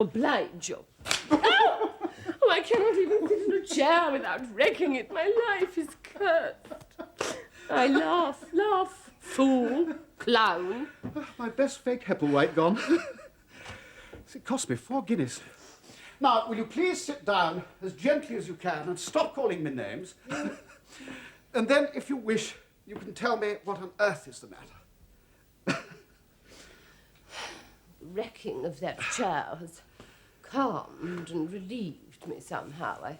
Oblige you. Oh! Oh, I cannot even sit in a chair without wrecking it. My life is cursed. I laugh, fool, clown. My best fake Hepplewhite gone. It cost me 4 guineas. Now, will you please sit down as gently as you can and stop calling me names? And then, if you wish, you can tell me what on earth is the matter. The wrecking of that chair has calmed and relieved me somehow. I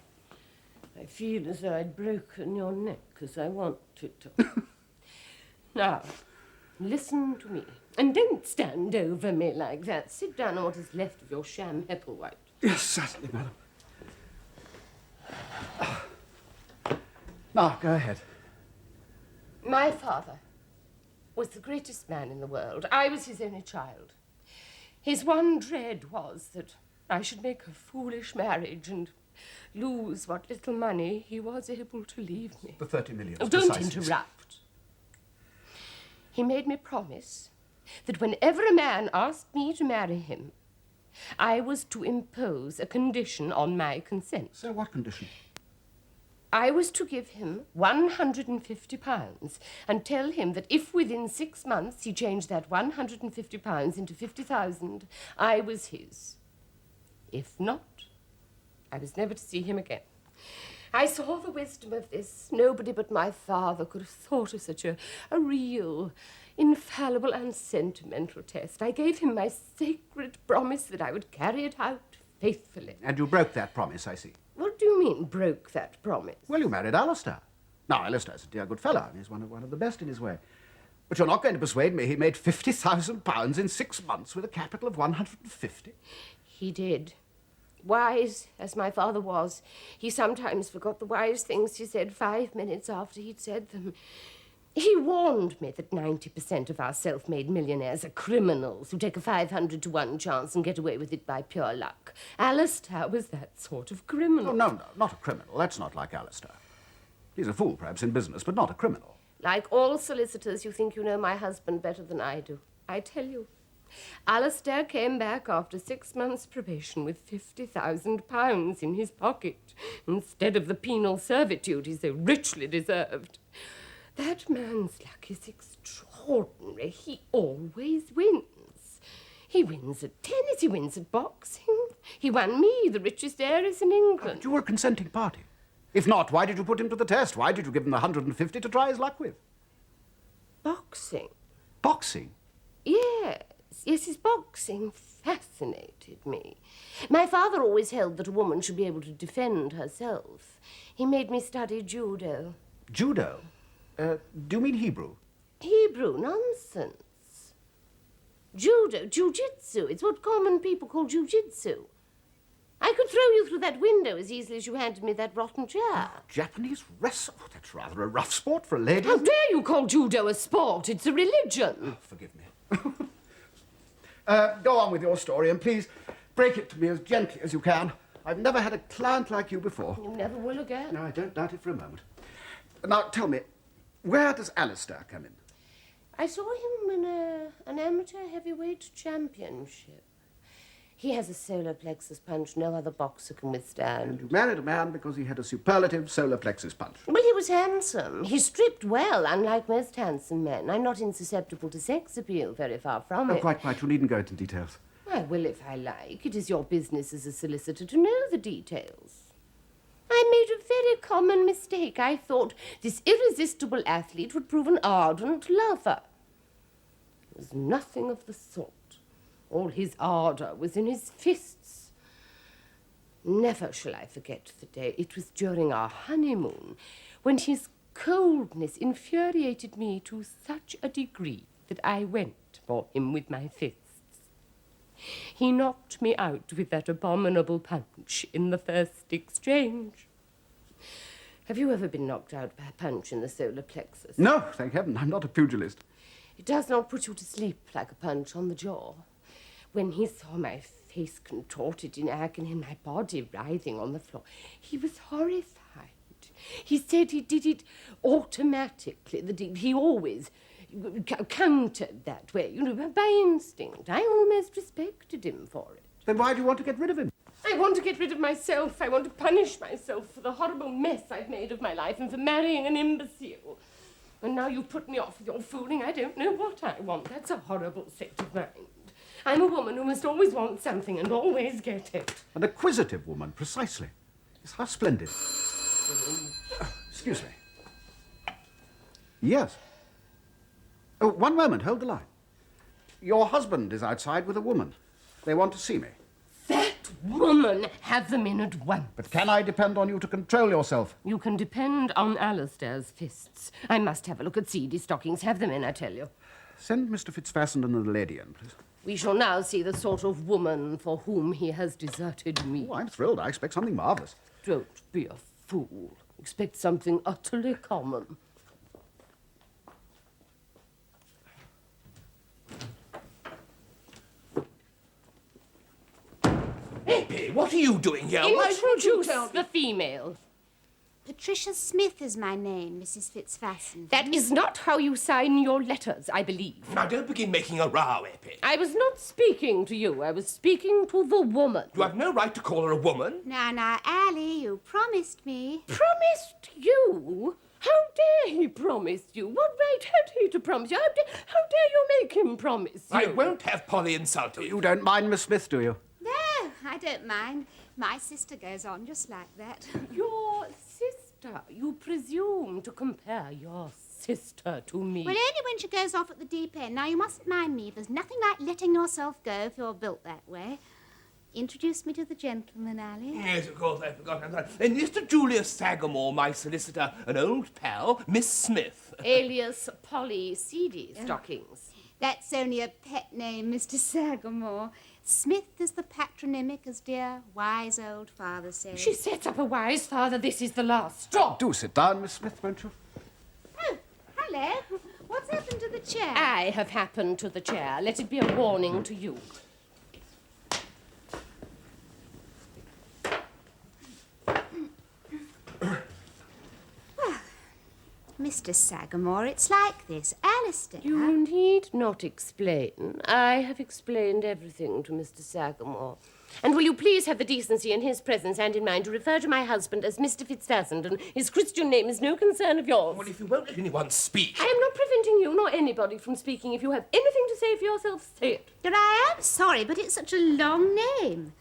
feel as though I'd broken your neck as I wanted to. Now, listen to me. And don't stand over me like that. Sit down on what is left of your sham Hepplewhite. Yes, certainly, madam. Now, go ahead. My father was the greatest man in the world. I was his only child. His one dread was that I should make a foolish marriage and lose what little money he was able to leave me. The 30 million. Oh, don't interrupt. He made me promise that whenever a man asked me to marry him, I was to impose a condition on my consent. So what condition? I was to give him £150 and tell him that if within 6 months he changed that £150 into 50,000, I was his. If not, I was never to see him again. I saw the wisdom of this. Nobody but my father could have thought of such a real, infallible and sentimental test. I gave him my sacred promise that I would carry it out faithfully. And you broke that promise, I see. What do you mean, broke that promise? Well, you married Alistair. Now, Alistair's a dear good fellow, and he's one of the best in his way. But you're not going to persuade me he made £50,000 in 6 months with a capital of 150? He did. Wise as my father was, he sometimes forgot the wise things he said 5 minutes after he'd said them. He warned me that 90% of our self-made millionaires are criminals who take a 500 to 1 chance and get away with it by pure luck. Alistair was that sort of criminal. Oh, no, not a criminal. That's not like Alistair. He's a fool, perhaps, in business, but not a criminal. Like all solicitors, you think you know my husband better than I do. I tell you, Alistair came back after 6 months' probation with £50,000 in his pocket instead of the penal servitude he so richly deserved. That man's luck is extraordinary. He always wins. He wins at tennis, he wins at boxing. He won me, the richest heiress in England. But you were a consenting party. If not, why did you put him to the test? Why did you give him the 150 to try his luck with? Boxing? Boxing? Yes, his boxing fascinated me. My father always held that a woman should be able to defend herself. He made me study judo. Judo? Do you mean Hebrew? Hebrew? Nonsense. Judo, jiu-jitsu. It's what common people call jiu-jitsu. I could throw you through that window as easily as you handed me that rotten chair. Japanese wrestle? Oh, that's rather a rough sport for a lady. How dare you call judo a sport? It's a religion. Oh, forgive me. Go on with your story, and please break it to me as gently as you can. I've never had a client like you before. You never will again. No, I don't doubt it for a moment. Now, tell me, where does Alistair come in? I saw him win an amateur heavyweight championship. He has a solar plexus punch no other boxer can withstand. And you married a man because he had a superlative solar plexus punch. Well, he was handsome. He stripped well, unlike most handsome men. I'm not insusceptible to sex appeal, very far from it. Quite. You needn't go into details. I will if I like. It is your business as a solicitor to know the details. I made a very common mistake. I thought this irresistible athlete would prove an ardent lover. It was nothing of the sort. All his ardour was in his fists. Never shall I forget the day. It was during our honeymoon, when his coldness infuriated me to such a degree that I went for him with my fists. He knocked me out with that abominable punch in the first exchange. Have you ever been knocked out by a punch in the solar plexus? No, thank heaven. I'm not a pugilist. It does not put you to sleep like a punch on the jaw. When he saw my face contorted in agony and my body writhing on the floor, he was horrified. He said he did it automatically, that he always countered that way, by instinct. I almost respected him for it. Then why do you want to get rid of him? I want to get rid of myself. I want to punish myself for the horrible mess I've made of my life and for marrying an imbecile. And now you've put me off with your fooling. I don't know what I want. That's a horrible state of mind. I'm a woman who must always want something and always get it. An acquisitive woman, precisely. Yes, how splendid. Excuse me. Yes. Oh, one moment, hold the line. Your husband is outside with a woman. They want to see me. That woman! Have them in at once. But can I depend on you to control yourself? You can depend on Alistair's fists. I must have a look at seedy stockings. Have them in, I tell you. Send Mr. Fitzfassenden and the lady in, please. We shall now see the sort of woman for whom he has deserted me. Oh, I'm thrilled. I expect something marvellous. Don't be a fool. Expect something utterly common. Eppie, what are you doing here? Introduce the female. Patricia Smith is my name, Mrs. Fitzfassenden. That is not how you sign your letters, I believe. Now, don't begin making a row, Eppie. I was not speaking to you. I was speaking to the woman. You have no right to call her a woman. Now, Ally, you promised me. Promised you? How dare he promise you? What right had he to promise you? How dare you make him promise you? I won't have Polly insulted. You don't mind Miss Smith, do you? No, I don't mind. My sister goes on just like that. Your sister? You presume to compare your sister to me? Well, only when she goes off at the deep end. Now, you mustn't mind me. There's nothing like letting yourself go if you're built that way. Introduce me to the gentleman, Ally. Yes, of course, I forgot. I'm sorry. And Mr. Julius Sagamore, my solicitor, an old pal, Miss Smith. Alias Polly Seedy Stockings. That's only a pet name, Mr. Sagamore. Smith is the patronymic, as dear, wise old father says. She sets up a wise father. This is the last straw. Do sit down, Miss Smith, won't you? Oh, hello. What's happened to the chair? I have happened to the chair. Let it be a warning to you. Mr. Sagamore, it's like this. Alistair... You need not explain. I have explained everything to Mr. Sagamore. And will you please have the decency in his presence and in mine to refer to my husband as Mr. Fitzfassenden? His Christian name is no concern of yours. Well, if you won't let anyone speak... I am not preventing you nor anybody from speaking. If you have anything to say for yourself, say it. But I am sorry, but it's such a long name.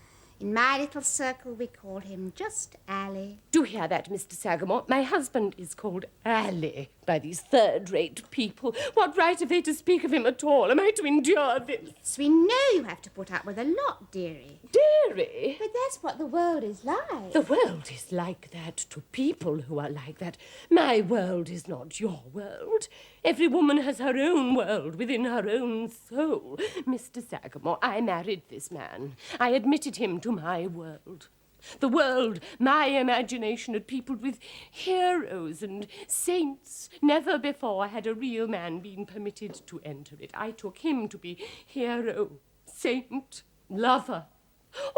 In my little circle, we call him just Ally. Do hear that, Mr. Sagamore? My husband is called Ally by these third-rate people. What right have they to speak of him at all? Am I to endure this? So we know you have to put up with a lot, dearie. Dearie? But that's what the world is like. The world is like that to people who are like that. My world is not your world. Every woman has her own world within her own soul. Mr. Sagamore, I married this man. I admitted him to my world. The world my imagination had peopled with heroes and saints. Never before had a real man been permitted to enter it. I took him to be hero, saint, lover,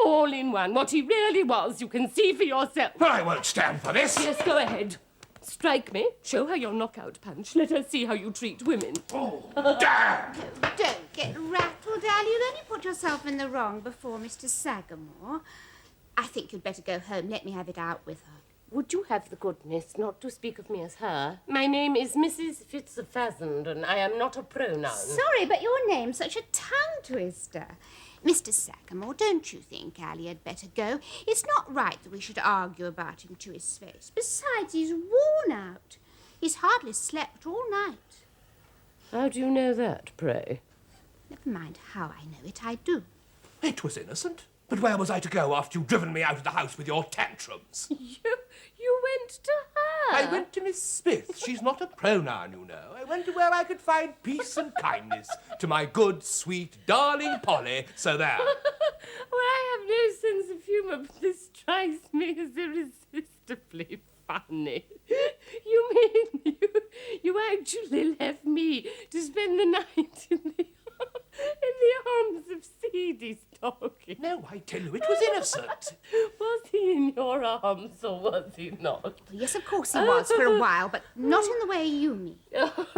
all in one. What he really was, you can see for yourself. Well, I won't stand for this. Yes, go ahead. Strike me. Show her your knockout punch. Let her see how you treat women. Oh, damn! Don't get rattled, Ally. You'll only put yourself in the wrong before Mr. Sagamore. I think you'd better go home. Let me have it out with her. Would you have the goodness not to speak of me as her? My name is Mrs. Fitzfassenden. I am not a pronoun. Sorry, but your name's such a tongue twister. Mr. Sagamore, don't you think Ally had better go? It's not right that we should argue about him to his face. Besides, he's worn out. He's hardly slept all night. How do you know that, pray? Never mind how I know it, I do. It was innocent. But where was I to go after you'd driven me out of the house with your tantrums? You went to her? I went to Miss Smith. She's not a pronoun, you know. I went to where I could find peace and kindness to my good, sweet, darling Polly. So there. Well, I have no sense of humour, but this strikes me as irresistibly funny. You mean you actually left me to spend the night in the arms of seedy Stocking? No, I tell you, it was innocent. Was he in your arms or was he not? Yes, of course he was for a while, but not in the way you mean.